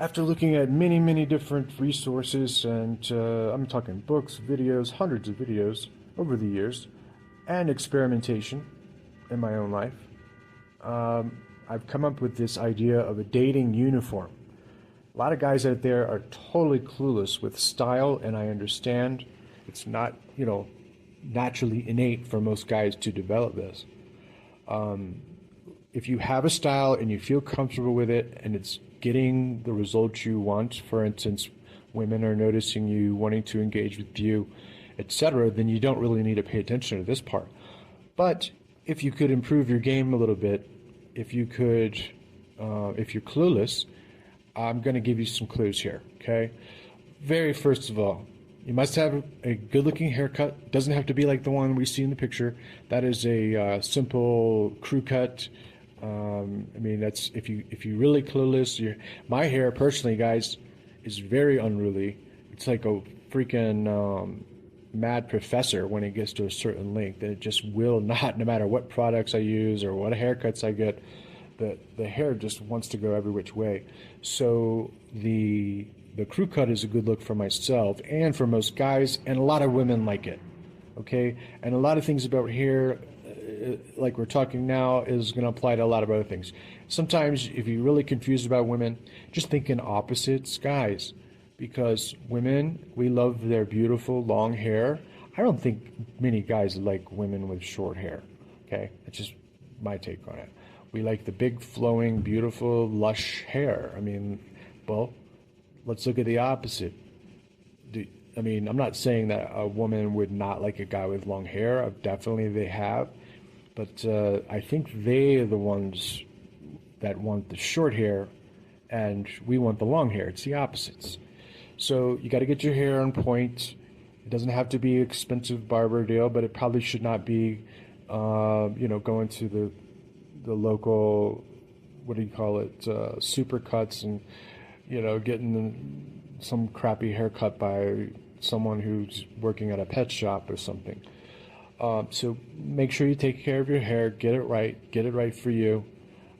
After looking at many different resources, and I'm talking books, videos, hundreds of videos over the years, and experimentation in my own life, I've come up with this idea of a dating uniform. A lot of guys out there are totally clueless with style, and I understand it's not, naturally innate for most guys to develop this. If you have a style and you feel comfortable with it and it's getting the results you want, for instance, women are noticing you, wanting to engage with you, etc., then you don't really need to pay attention to this part. But if you could improve your game a little bit, if you're clueless, I'm going to give you some clues here, okay? Very first of all, you must have a good-looking haircut. Doesn't have to be like the one we see in the picture. That is a simple crew cut. That's if you're really clueless. My hair, personally, guys, is very unruly. It's like a freaking mad professor when it gets to a certain length. And it just will not, no matter what products I use or what haircuts I get, the hair just wants to go every which way. So the crew cut is a good look for myself and for most guys, and a lot of women like it. Okay, and a lot of things about hair, like we're talking now, is going to apply to a lot of other things. Sometimes if you're really confused about women, just think in opposites, guys, because women, we love their beautiful long hair. I don't think many guys like women with short hair. Okay, that's just my take on it. We like the big flowing beautiful lush hair. Well, let's look at the opposite. I'm not saying that a woman would not like a guy with long hair. Definitely they have. But I think they are the ones that want the short hair, and we want the long hair. It's the opposites. So you got to get your hair on point. It doesn't have to be an expensive barber deal, but it probably should not be, going to the local, what do you call it, super cuts and, getting some crappy haircut by someone who's working at a pet shop or something. So make sure you take care of your hair, get it right for you.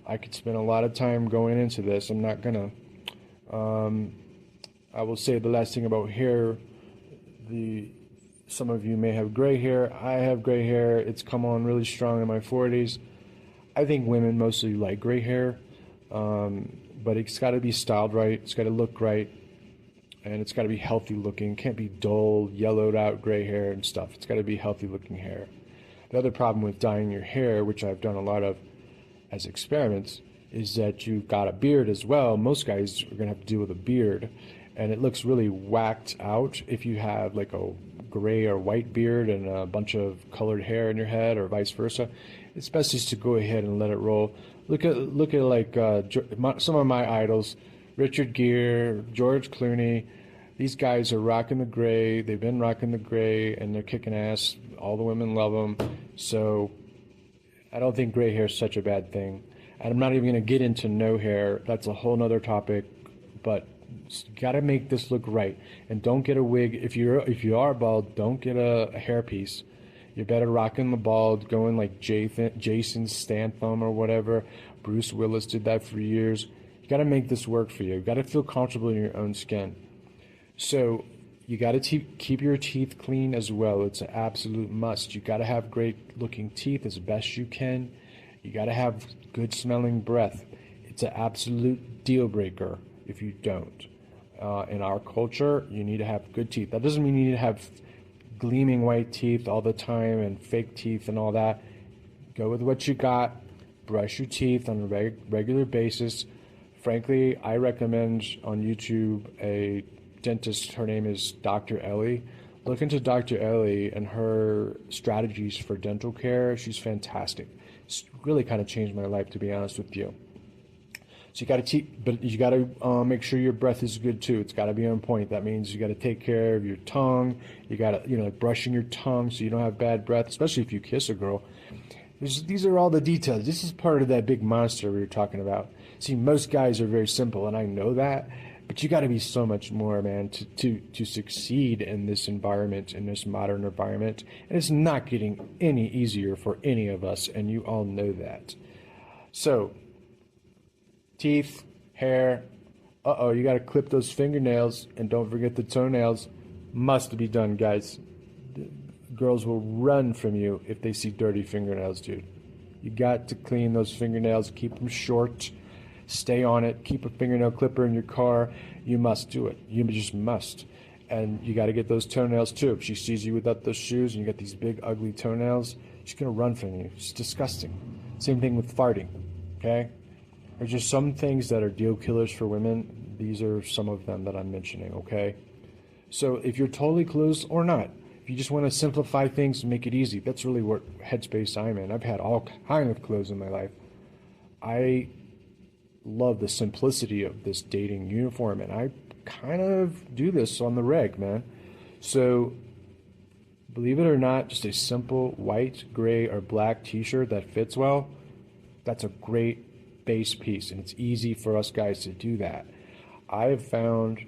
I could spend a lot of time going into this. I'm not gonna. I will say the last thing about hair. Some of you may have gray hair. I have gray hair. It's come on really strong in my 40s. I think women mostly like gray hair, but it's got to be styled right. It's got to look right. And it's got to be healthy looking. It can't be dull, yellowed out gray hair and stuff. It's got to be healthy looking hair. The other problem with dyeing your hair, which I've done a lot of as experiments, is that you've got a beard as well. Most guys are going to have to deal with a beard, and it looks really whacked out if you have like a gray or white beard and a bunch of colored hair in your head, or vice versa. It's best just to go ahead and let it roll. Look at like some of my idols. Richard Gere, George Clooney, these guys are rocking the gray. They've been rocking the gray, and they're kicking ass. All the women love them. So I don't think gray hair is such a bad thing. And I'm not even going to get into no hair. That's a whole nother topic. But you got to make this look right. And don't get a wig. If you are bald, don't get a hairpiece. You're better rocking the bald, going like Jason Statham or whatever. Bruce Willis did that for years. Got to make this work for you. You got to feel comfortable in your own skin. So you got to keep your teeth clean as well. It's an absolute must. You got to have great looking teeth as best you can. You got to have good smelling breath. It's an absolute deal breaker if you don't. In our culture, you need to have good teeth. That doesn't mean you need to have gleaming white teeth all the time and fake teeth and all that. Go with what you got. Brush your teeth on a regular basis. Frankly, I recommend on YouTube a dentist. Her name is Dr. Ellie. Look into Dr. Ellie and her strategies for dental care. She's fantastic. It's really kind of changed my life, to be honest with you. So you got to make sure your breath is good too. It's got to be on point. That means you got to take care of your tongue. You got to, like brushing your tongue so you don't have bad breath, especially if you kiss a girl. These are all the details. This is part of that big monster we were talking about. See, most guys are very simple, and I know that, but you got to be so much more, man, to succeed in this environment, in this modern environment. And it's not getting any easier for any of us, and you all know that. So, teeth, hair, Uh-oh, you got to clip those fingernails, and don't forget the toenails. Must be done, guys. Girls will run from you if they see dirty fingernails, dude. You got to clean those fingernails, keep them short, stay on it, keep a fingernail clipper in your car. You must do it. You just must. And you got to get those toenails too. If she sees you without those shoes and you got these big, ugly toenails, she's going to run from you. It's disgusting. Same thing with farting, okay? There's just some things that are deal killers for women. These are some of them that I'm mentioning, okay? So if you're totally clueless or not, if you just want to simplify things and make it easy, that's really what headspace I'm in. I've had all kind of clothes in my life. I love the simplicity of this dating uniform, and I kind of do this on the reg, man. So believe it or not, just a simple white, gray, or black t-shirt that fits well, that's a great base piece, and it's easy for us guys to do that. I have found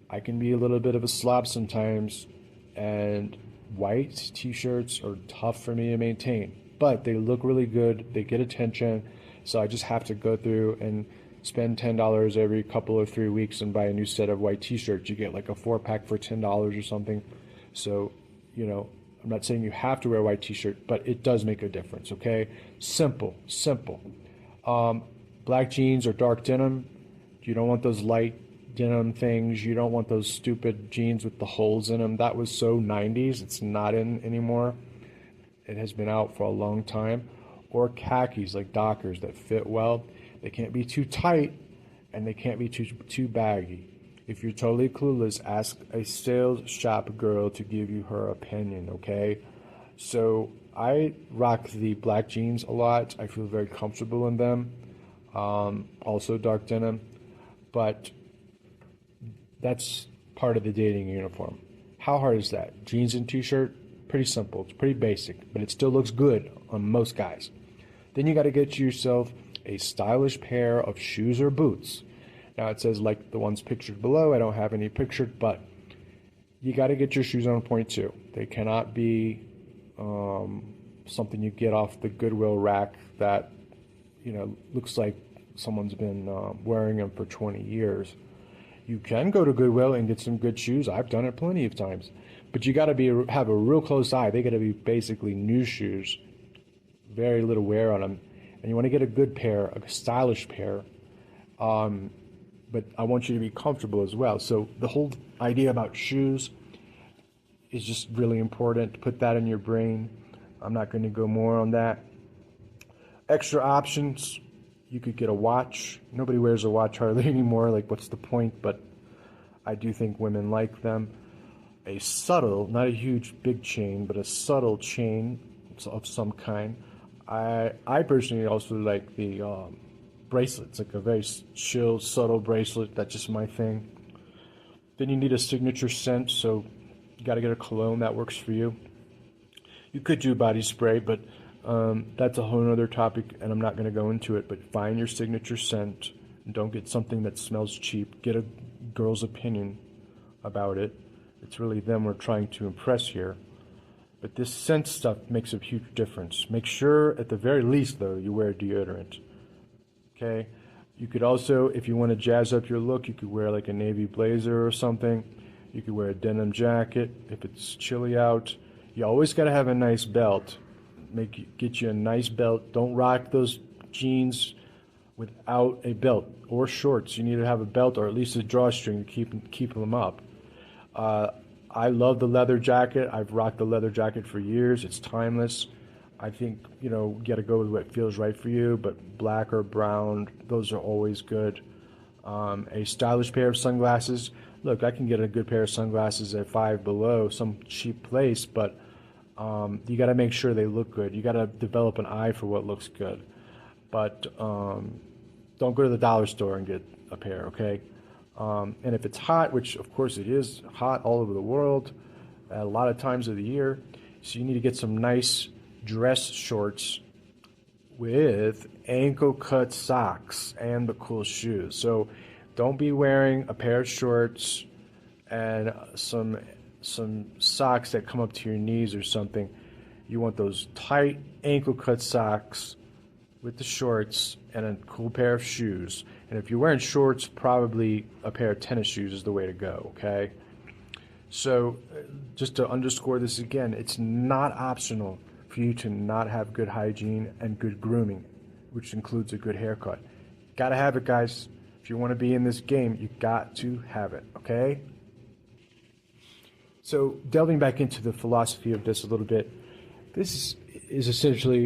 I can be a little bit of a slob sometimes, and white t-shirts are tough for me to maintain, but they look really good, they get attention, so I just have to go through and spend $10 every couple or 3 weeks and buy a new set of white t-shirts. You get like a 4-pack for $10 or something. So, you know, I'm not saying you have to wear a white t-shirt, but it does make a difference, okay? Simple, simple. Black jeans or dark denim, you don't want those light denim things. You don't want those stupid jeans with the holes in them. That was so 90s. It's not in anymore. It has been out for a long time. Or khakis like Dockers that fit well. They can't be too tight and they can't be too baggy. If you're totally clueless, ask a sales shop girl to give you her opinion, okay? So I rock the black jeans a lot. I feel very comfortable in them. Also dark denim. But that's part of the dating uniform. How hard is that? Jeans and t-shirt, pretty simple. It's pretty basic, but it still looks good on most guys. Then you got to get yourself a stylish pair of shoes or boots. Now it says like the ones pictured below. I don't have any pictured, but you got to get your shoes on point too. They cannot be something you get off the Goodwill rack that, you know, looks like someone's been wearing them for 20 years. You can go to Goodwill and get some good shoes. I've done it plenty of times. But you got to have a real close eye. They got to be basically new shoes, very little wear on them. And you want to get a good pair, a stylish pair. But I want you to be comfortable as well. So the whole idea about shoes is just really important. Put that in your brain. I'm not going to go more on that. Extra options. You could get a watch. Nobody wears a watch hardly anymore. Like, what's the point? But I do think women like them. A subtle, not a huge big chain, but a subtle chain of some kind. I personally also like the bracelets, like a very chill, subtle bracelet. That's just my thing. Then you need a signature scent, so you got to get a cologne that works for you. You could do body spray, but that's a whole other topic, and I'm not going to go into it. But find your signature scent, and don't get something that smells cheap. Get a girl's opinion about it. It's really them we're trying to impress here. But this scent stuff makes a huge difference. Make sure, at the very least, though, you wear deodorant. Okay? You could also, if you want to jazz up your look, you could wear like a navy blazer or something. You could wear a denim jacket if it's chilly out. You always got to have a nice belt. Get you a nice belt. Don't rock those jeans without a belt, or shorts. You need to have a belt or at least a drawstring to keep them up. I love the leather jacket. I've rocked the leather jacket for years. It's timeless. I think, you know, you got to go with what feels right for you, but black or brown, those are always good. A stylish pair of sunglasses. Look, I can get a good pair of sunglasses at Five Below, some cheap place, but you got to make sure they look good. You got to develop an eye for what looks good. But don't go to the dollar store and get a pair, okay? And if it's hot, which of course it is hot all over the world at a lot of times of the year, so you need to get some nice dress shorts with ankle cut socks and the cool shoes. So don't be wearing a pair of shorts and some socks that come up to your knees or something. You want those tight ankle cut socks with the shorts and a cool pair of shoes. And if you're wearing shorts, probably a pair of tennis shoes is the way to go, okay? So just to underscore this again, it's not optional for you to not have good hygiene and good grooming, which includes a good haircut. Gotta have it, guys. If you want to be in this game, you got to have it, okay? So delving back into the philosophy of this a little bit, this is essentially